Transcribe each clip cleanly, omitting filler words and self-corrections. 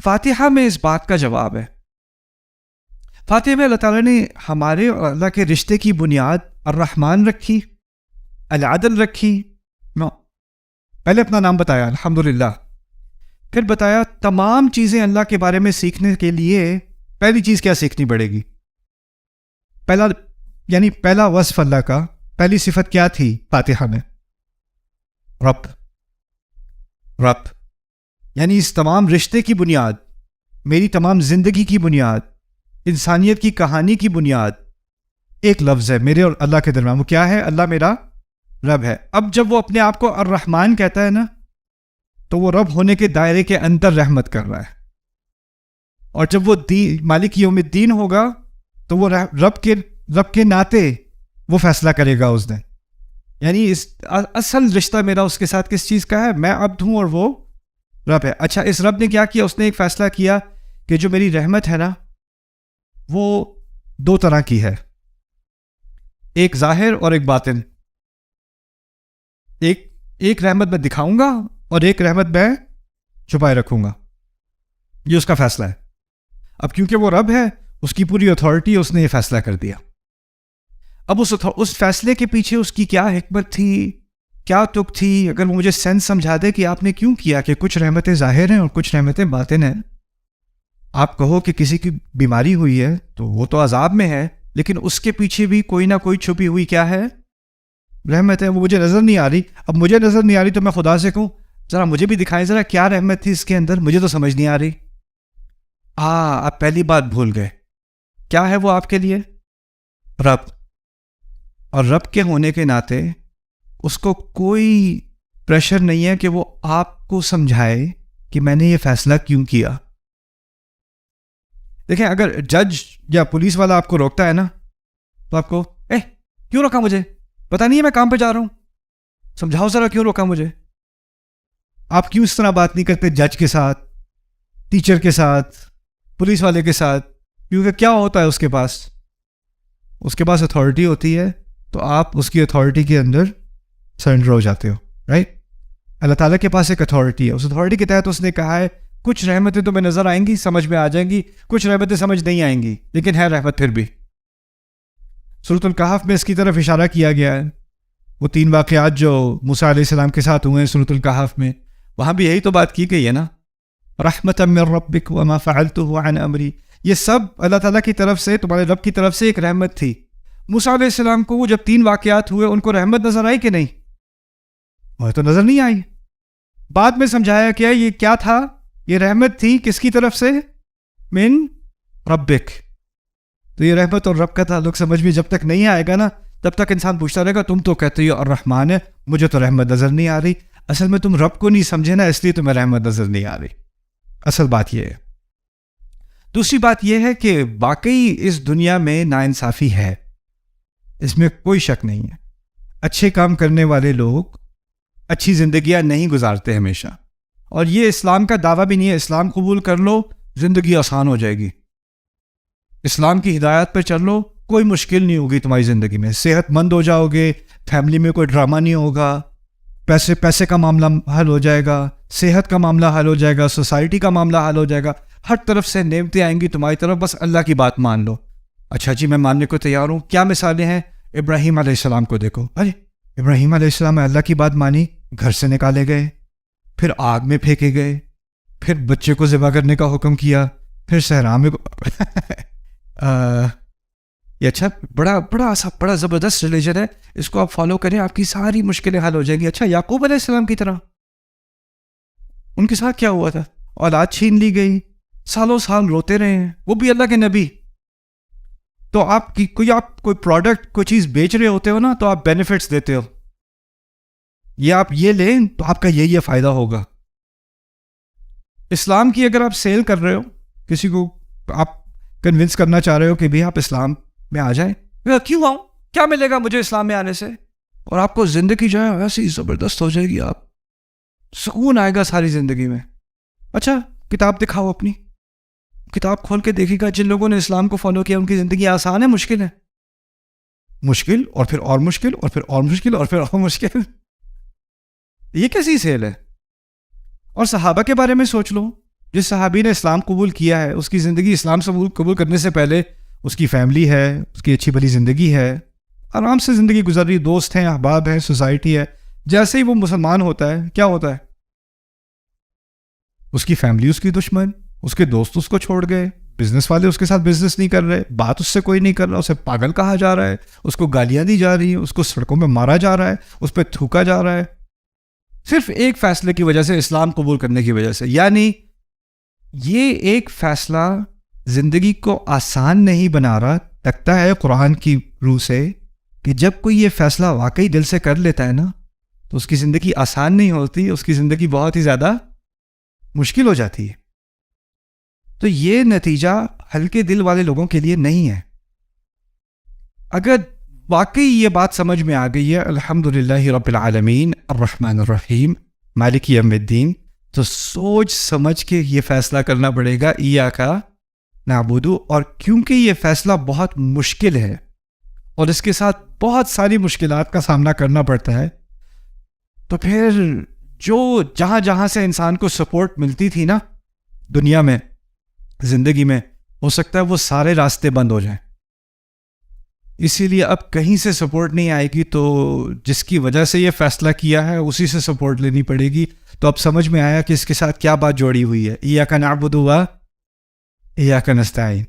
فاتحہ میں اس بات کا جواب ہے. فاتحہ میں اللہ تعالیٰ نے ہمارے اور اللہ کے رشتے کی بنیاد الرحمن رکھی, العدل رکھی. پہلے اپنا نام بتایا الحمدللہ, پھر بتایا تمام چیزیں اللہ کے بارے میں سیکھنے کے لیے پہلی چیز کیا سیکھنی پڑے گی. پہلا وصف اللہ کا, پہلی صفت کیا تھی فاتحہ میں؟ رب. یعنی اس تمام رشتے کی بنیاد, میری تمام زندگی کی بنیاد, انسانیت کی کہانی کی بنیاد ایک لفظ ہے میرے اور اللہ کے درمیان. وہ کیا ہے؟ اللہ میرا رب ہے. اب جب وہ اپنے آپ کو الرحمن کہتا ہے نا, تو وہ رب ہونے کے دائرے کے اندر رحمت کر رہا ہے. اور جب وہ مالک یوم الدین ہوگا تو وہ رب کے ناطے وہ فیصلہ کرے گا اس دن. یعنی اصل رشتہ میرا اس کے ساتھ کس چیز کا ہے؟ میں عبد ہوں اور وہ رب ہے. اچھا, اس رب نے کیا کیا؟ اس نے ایک فیصلہ کیا کہ جو میری رحمت ہے نا وہ دو طرح کی ہے, ایک ظاہر اور ایک باطن. ایک رحمت میں دکھاؤں گا اور ایک رحمت میں چھپائے رکھوں گا. یہ اس کا فیصلہ ہے. اب کیونکہ وہ رب ہے, اس کی پوری اتھارٹی, اس نے یہ فیصلہ کر دیا. اب اس فیصلے کے پیچھے اس کی کیا حکمت تھی, کیا تک تھی؟ اگر وہ مجھے سینس سمجھا دے کہ آپ نے کیوں کیا کہ کچھ رحمتیں ظاہر ہیں اور کچھ رحمتیں باطن ہیں. آپ کہو کہ کسی کی بیماری ہوئی ہے تو وہ تو عذاب میں ہے, لیکن اس کے پیچھے بھی کوئی نہ کوئی چھپی ہوئی کیا ہے؟ رحمت ہے. وہ مجھے نظر نہیں آ رہی. اب مجھے نظر نہیں آ رہی تو میں خدا سے کہوں ذرا مجھے بھی دکھائیں, ذرا کیا رحمت تھی اس کے اندر, مجھے تو سمجھ نہیں آ رہی. آپ پہلی بات بھول گئے. کیا ہے وہ آپ کے لیے؟ رب. اور رب کے ہونے کے ناطے اس کو کوئی پریشر نہیں ہے کہ وہ آپ کو سمجھائے کہ میں نے یہ فیصلہ کیوں کیا. دیکھیں, اگر جج یا پولیس والا آپ کو روکتا ہے نا تو آپ کو کیوں روکا مجھے؟ پتا نہیں ہے میں کام پہ جا رہا ہوں, سمجھاؤ ذرا کیوں روکا مجھے. آپ کیوں اس طرح بات نہیں کرتے جج کے ساتھ, ٹیچر کے ساتھ, پولیس والے کے ساتھ؟ کیونکہ کیا ہوتا ہے اس کے پاس اتھارٹی ہوتی ہے, تو آپ اس کی اتھارٹی کے اندر سرنڈر ہو جاتے ہو, رائٹ؟ اللہ تعالیٰ کے پاس ایک اتھارٹی ہے, اس اتھارٹی کے تحت اس نے کہا ہے کچھ رحمتیں تمہیں نظر آئیں گی, سمجھ میں آ جائیں گی, کچھ رحمتیں سمجھ نہیں آئیں گی, لیکن ہے رحمت پھر بھی. سورۃ الکہف میں اس کی طرف اشارہ کیا گیا ہے. وہ 3 واقعات جو موسیٰ علیہ السلام کے ساتھ ہوئے ہیں سورۃ الکہف میں, وہاں بھی یہی تو بات کی گئی ہے نا, رحمۃ من ربک وما فعلتہ عن امری. یہ سب اللہ تعالیٰ کی طرف سے, تمہارے رب کی طرف سے ایک رحمت تھی. موسیٰ علیہ السلام کو وہ جب 3 واقعات ہوئے ان کو رحمت نظر آئی کہ نہیں؟ وہ تو نظر نہیں آئی. بعد میں سمجھایا کیا یہ کیا تھا؟ یہ رحمت تھی کس کی طرف سے؟ من ربک. تو یہ رحمت اور رب کا تعلق سمجھ میں جب تک نہیں آئے گا نا, تب تک انسان پوچھتا رہے گا تم تو کہتے ہو الرحمن ہے, مجھے تو رحمت نظر نہیں آ رہی. اصل میں تم رب کو نہیں سمجھے نا, اس لیے تمہیں رحمت نظر نہیں آ رہی. اصل بات یہ ہے. دوسری بات یہ ہے کہ واقعی اس دنیا میں ناانصافی ہے, اس میں کوئی شک نہیں ہے. اچھے کام کرنے والے لوگ اچھی زندگیاں نہیں گزارتے ہمیشہ, اور یہ اسلام کا دعویٰ بھی نہیں ہے. اسلام قبول کر لو, زندگی آسان ہو جائے گی. اسلام کی ہدایات پہ چل لو, کوئی مشکل نہیں ہوگی تمہاری زندگی میں, صحت مند ہو جاؤ گے, فیملی میں کوئی ڈرامہ نہیں ہوگا, پیسے کا معاملہ حل ہو جائے گا, صحت کا معاملہ حل ہو جائے گا, سوسائٹی کا معاملہ حل ہو جائے گا, ہر طرف سے نعمتیں آئیں گی تمہاری طرف, بس اللہ کی بات مان لو. اچھا جی میں ماننے کو تیار ہوں. کیا مثالیں ہیں؟ ابراہیم علیہ السلام کو دیکھو. ارے ابراہیم علیہ السلام نے اللہ کی بات مانی, گھر سے نکالے گئے, پھر آگ میں پھینکے گئے, پھر بچے کو ذبح کرنے کا حکم کیا, پھر صحرا میں یہ اچھا بڑا زبردست ریلیجن ہے, اس کو آپ فالو کریں, آپ کی ساری مشکلیں حل ہو جائیں گی. اچھا یعقوب علیہ السلام کی طرح ان کے ساتھ کیا ہوا تھا؟ اولاد چھین لی گئی, سالوں سال روتے رہے ہیں, وہ بھی اللہ کے نبی. تو آپ کوئی پروڈکٹ کوئی چیز بیچ رہے ہوتے ہو نا, تو آپ بینیفٹس دیتے ہو, یہ آپ یہ لیں تو آپ کا یہ فائدہ ہوگا. اسلام کی اگر آپ سیل کر رہے ہو, کسی کو آپ کنونس کرنا چاہ رہے ہو کہ بھی آپ اسلام میں آ جائیں, کیوں آؤں, کیا ملے گا مجھے اسلام میں آنے سے؟ اور آپ کو زندگی جو ہے ویسے ہی زبردست ہو جائے گی, آپ سکون آئے گا ساری زندگی میں. اچھا کتاب دکھاؤ اپنی, کتاب کھول کے دیکھے گا جن لوگوں نے اسلام کو فالو کیا ان کی زندگی آسان ہے مشکل ہے؟ مشکل, اور پھر اور مشکل, اور پھر اور مشکل, اور پھر اور مشکل. یہ کیسی سیل ہے؟ اور صحابہ کے بارے میں سوچ لو, جس صحابی نے اسلام قبول کیا ہے اس کی زندگی اسلام سے قبول کرنے سے پہلے اس کی فیملی ہے، اس کی اچھی بھلی زندگی ہے، آرام سے زندگی گزر رہی، دوست ہیں، احباب ہیں، سوسائٹی ہے. جیسے ہی وہ مسلمان ہوتا ہے کیا ہوتا ہے؟ اس کی فیملی اس کی دشمن، اس کے دوست اس کو چھوڑ گئے، بزنس والے اس کے ساتھ بزنس نہیں کر رہے، بات اس سے کوئی نہیں کر رہا، اسے پاگل کہا جا رہا ہے، اس کو گالیاں دی جا رہی ہیں، اس کو سڑکوں میں مارا جا رہا ہے، اس پہ تھوکا جا رہا ہے، صرف ایک فیصلے کی وجہ سے، اسلام قبول کرنے کی وجہ سے. یعنی یہ ایک فیصلہ زندگی کو آسان نہیں بنا رہا. لگتا ہے قرآن کی روح سے کہ جب کوئی یہ فیصلہ واقعی دل سے کر لیتا ہے نا تو اس کی زندگی آسان نہیں ہوتی، اس کی زندگی بہت ہی زیادہ مشکل ہو جاتی ہے. تو یہ نتیجہ ہلکے دل والے لوگوں کے لیے نہیں ہے. اگر واقعی یہ بات سمجھ میں آ گئی ہے الحمدللہ رب العالمین الرحمن الرحیم مالک یوم الدین، تو سوچ سمجھ کے یہ فیصلہ کرنا پڑے گا ایاک نعبد. اور کیونکہ یہ فیصلہ بہت مشکل ہے اور اس کے ساتھ بہت ساری مشکلات کا سامنا کرنا پڑتا ہے، تو پھر جو جہاں جہاں سے انسان کو سپورٹ ملتی تھی نا دنیا میں، زندگی میں، ہو سکتا ہے وہ سارے راستے بند ہو جائیں. اسی لیے اب کہیں سے سپورٹ نہیں آئے گی، تو جس کی وجہ سے یہ فیصلہ کیا ہے اسی سے سپورٹ لینی پڑے گی. تو اب سمجھ میں آیا کہ اس کے ساتھ کیا بات جوڑی ہوئی ہے، ایاک نعبد و ایاک نستعین.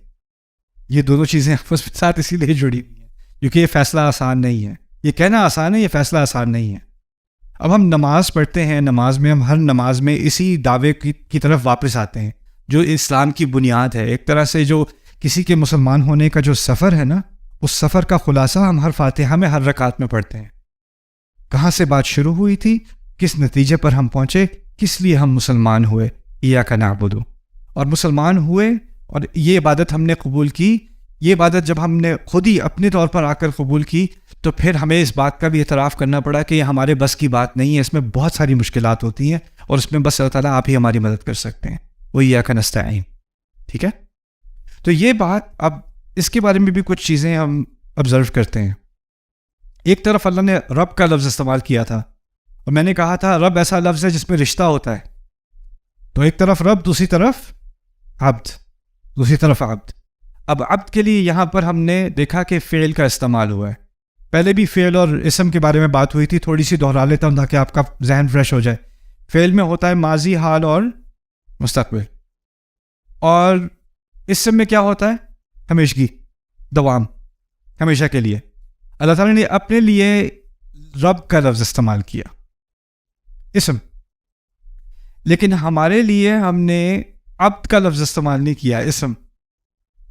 یہ دونوں چیزیں آپس کے ساتھ اسی لیے جڑی ہوئی ہیں کیونکہ یہ فیصلہ آسان نہیں ہے. یہ کہنا آسان ہے، یہ فیصلہ آسان نہیں ہے. اب ہم نماز پڑھتے ہیں، نماز میں ہم ہر نماز میں اسی دعوے کی طرف واپس آتے ہیں جو اسلام کی بنیاد ہے. ایک طرح سے جو کسی کے مسلمان ہونے کا جو سفر ہے نا، اس سفر کا خلاصہ ہم ہر فاتحہ میں ہر رکعت میں پڑھتے ہیں. کہاں سے بات شروع ہوئی تھی، کس نتیجے پر ہم پہنچے، کس لیے ہم مسلمان ہوئے، ایاک نعبد. اور مسلمان ہوئے اور یہ عبادت ہم نے قبول کی. یہ عبادت جب ہم نے خود ہی اپنے طور پر آ کر قبول کی تو پھر ہمیں اس بات کا بھی اعتراف کرنا پڑا کہ یہ ہمارے بس کی بات نہیں ہے، اس میں بہت ساری مشکلات ہوتی ہیں اور اس میں بس اللہ تعالیٰ آپ ہی ہماری مدد کر سکتے ہیں. وہ ایاک نستعین. ٹھیک ہے، تو یہ بات، اب اس کے بارے میں بھی کچھ چیزیں ہم آبزرو کرتے ہیں. ایک طرف اللہ نے رب کا لفظ استعمال کیا تھا اور میں نے کہا تھا رب ایسا لفظ ہے جس میں رشتہ ہوتا ہے. تو ایک طرف رب، دوسری طرف عبد، دوسری طرف عبد. اب عبد کے لیے یہاں پر ہم نے دیکھا کہ فعل کا استعمال ہوا ہے. پہلے بھی فعل اور اسم کے بارے میں بات ہوئی تھی، تھوڑی سی دہرا لیتا ہوں تاکہ آپ کا ذہن فریش ہو جائے. فعل میں ہوتا ہے ماضی، حال اور مستقبل، اور اسم میں کیا ہوتا ہے؟ ہمیشگی، دوام، ہمیشہ کے لیے. اللہ تعالیٰ نے اپنے لیے رب کا لفظ استعمال کیا، اسم، لیکن ہمارے لیے ہم نے عبد کا لفظ استعمال نہیں کیا، اسم.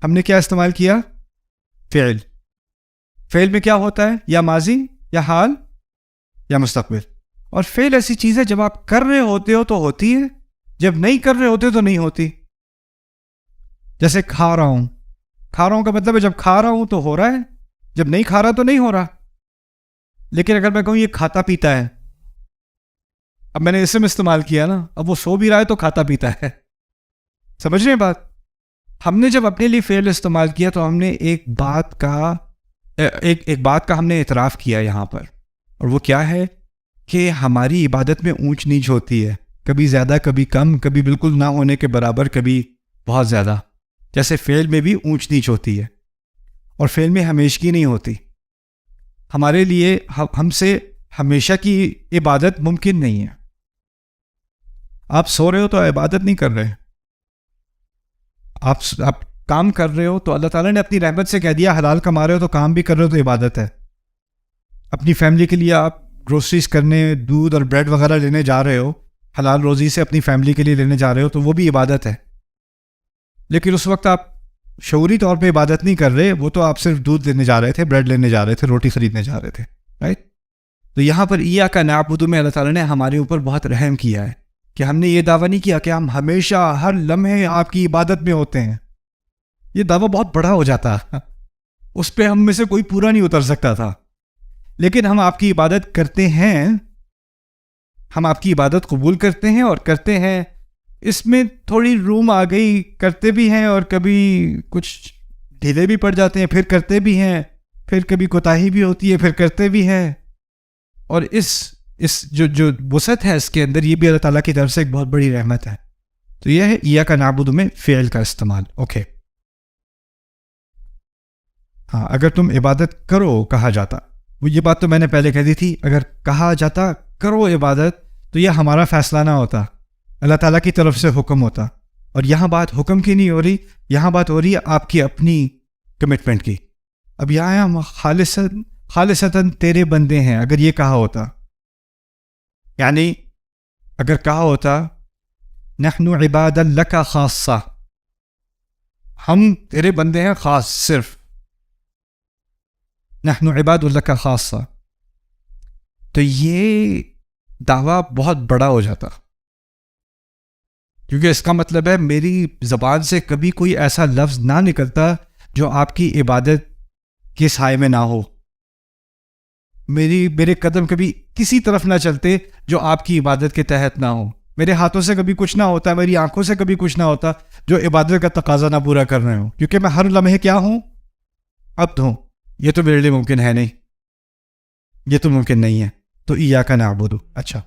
ہم نے کیا استعمال کیا؟ فعل. فعل میں کیا ہوتا ہے؟ یا ماضی، یا حال، یا مستقبل. اور فعل ایسی چیز ہے جب آپ کر رہے ہوتے ہو تو ہوتی ہے، جب نہیں کر رہے ہوتے تو نہیں ہوتی. جیسے کھا رہا ہوں، کھا رہا ہوں کا مطلب ہے جب کھا رہا ہوں تو ہو رہا ہے، جب نہیں کھا رہا تو نہیں ہو رہا. لیکن اگر میں کہوں یہ کھاتا پیتا ہے، اب میں نے اسم استعمال کیا نا، اب وہ سو بھی رہا ہے تو کھاتا پیتا ہے. سمجھ رہے ہیں بات؟ ہم نے جب اپنے لیے فعل استعمال کیا تو ہم نے ایک بات کا ہم نے اعتراف کیا یہاں پر، اور وہ کیا ہے کہ ہماری عبادت میں اونچ نیچ ہوتی ہے، کبھی زیادہ کبھی کم، کبھی بالکل نہ ہونے کے برابر، کبھی بہت زیادہ. جیسے فعل میں بھی اونچ نیچ ہوتی ہے اور فعل میں ہمیشگی نہیں ہوتی. ہمارے لیے ہم سے ہمیشہ کی عبادت ممکن نہیں ہے. آپ سو رہے ہو تو عبادت نہیں کر رہے، آپ کام کر رہے ہو تو اللہ تعالیٰ نے اپنی رحمت سے کہہ دیا حلال کما رہے ہو تو کام بھی کر رہے ہو تو عبادت ہے. اپنی فیملی کے لیے آپ گروسریز کرنے، دودھ اور بریڈ وغیرہ لینے جا رہے ہو، حلال روزی سے اپنی فیملی کے لیے لینے جا رہے ہو تو وہ بھی عبادت ہے. لیکن اس وقت آپ شعوری طور پہ عبادت نہیں کر رہے، وہ تو آپ صرف دودھ لینے جا رہے تھے، بریڈ لینے جا رہے تھے، روٹی خریدنے جا رہے تھے، رائٹ؟ تو یہاں پر ایاک نعبد میں اللہ تعالیٰ نے ہمارے اوپر بہت رحم کیا ہے کہ ہم نے یہ دعویٰ نہیں کیا کہ ہم ہمیشہ ہر لمحے آپ کی عبادت میں ہوتے ہیں. یہ دعویٰ بہت بڑا ہو جاتا، اس پہ ہم میں سے کوئی پورا نہیں اتر سکتا تھا. لیکن ہم آپ کی عبادت کرتے ہیں، ہم آپ کی عبادت قبول کرتے ہیں اور کرتے ہیں. اس میں تھوڑی روم آ گئی، کرتے بھی ہیں اور کبھی کچھ ڈھیلے بھی پڑ جاتے ہیں، پھر کرتے بھی ہیں، پھر کبھی کوتاہی بھی ہوتی ہے، پھر کرتے بھی ہیں. اور اس جو وسعت ہے اس کے اندر، یہ بھی اللہ تعالیٰ کی طرف سے ایک بہت بڑی رحمت ہے تو یہ ہے ایاک نعبد میں فعل کا استعمال. اوکے ہاں اگر تم عبادت کرو کہا جاتا, وہ یہ بات تو میں نے پہلے کہہ دی تھی, اگر کہا جاتا کرو عبادت تو یہ ہمارا فیصلہ نہ ہوتا, اللہ تعالیٰ کی طرف سے حکم ہوتا. اور یہاں بات حکم کی نہیں ہو رہی, یہاں بات ہو رہی ہے آپ کی اپنی کمٹمنٹ کی. اب یہاں ہم خالصتاً تیرے بندے ہیں, اگر یہ کہا ہوتا, یعنی اگر کہا ہوتا نحن عباد لک خاصہ, ہم تیرے بندے ہیں خاص صرف, نحن عباد لک خاصہ, تو یہ دعویٰ بہت بڑا ہو جاتا, کیونکہ اس کا مطلب ہے میری زبان سے کبھی کوئی ایسا لفظ نہ نکلتا جو آپ کی عبادت کے سائے میں نہ ہو, میرے قدم کبھی کسی طرف نہ چلتے جو آپ کی عبادت کے تحت نہ ہو, میرے ہاتھوں سے کبھی کچھ نہ ہوتا, میری آنکھوں سے کبھی کچھ نہ ہوتا جو عبادت کا تقاضا نہ پورا کر رہے ہوں, کیونکہ میں ہر لمحے کیا ہوں, عبد ہوں. یہ تو میرے لیے ممکن ہے نہیں, یہ تو ممکن نہیں ہے. تو ایاک نعبد. اچھا